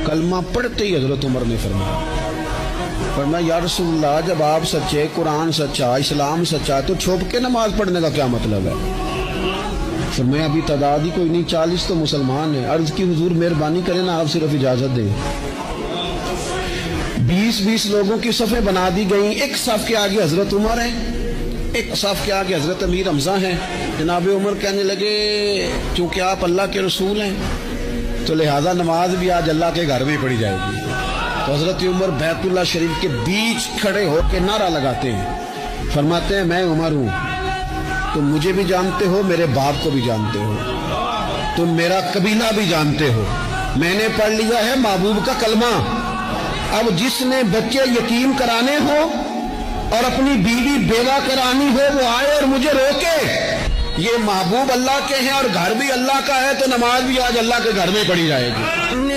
کلمہ پڑھتے ہی حضرت عمر نے فرمایا یا رسول اللہ جب آپ سچے، قرآن سچا، اسلام سچا، تو چھپ کے نماز پڑھنے کا کیا مطلب ہے؟ فرمایا ابھی تعداد ہی کوئی نہیں، 40 تو مسلمان ہیں۔ عرض کی حضور مہربانی کریں نا، آپ صرف اجازت دیں۔ 20 لوگوں کی صفیں بنا دی گئیں، ایک صف کے آگے حضرت عمر ہیں، ایک صف کے آگے حضرت امیر حمزہ ہیں۔ جناب عمر کہنے لگے چونکہ آپ اللہ کے رسول ہیں تو لہذا نماز بھی آج اللہ کے گھر میں پڑھی جائے گی۔ تو حضرت عمر بیت اللہ شریف کے بیچ کھڑے ہو کے نعرہ لگاتے ہیں، فرماتے ہیں میں عمر ہوں، تم مجھے بھی جانتے ہو، میرے باپ کو بھی جانتے ہو، تم میرا قبیلہ بھی جانتے ہو، میں نے پڑھ لیا ہے محبوب کا کلمہ۔ اب جس نے بچے یتیم کرانے ہو اور اپنی بیوی بیوہ کرانی ہو وہ آئے اور مجھے روکے۔ یہ محبوب اللہ کے ہیں اور گھر بھی اللہ کا ہے، تو نماز بھی آج اللہ کے گھر میں پڑھی جائے گی۔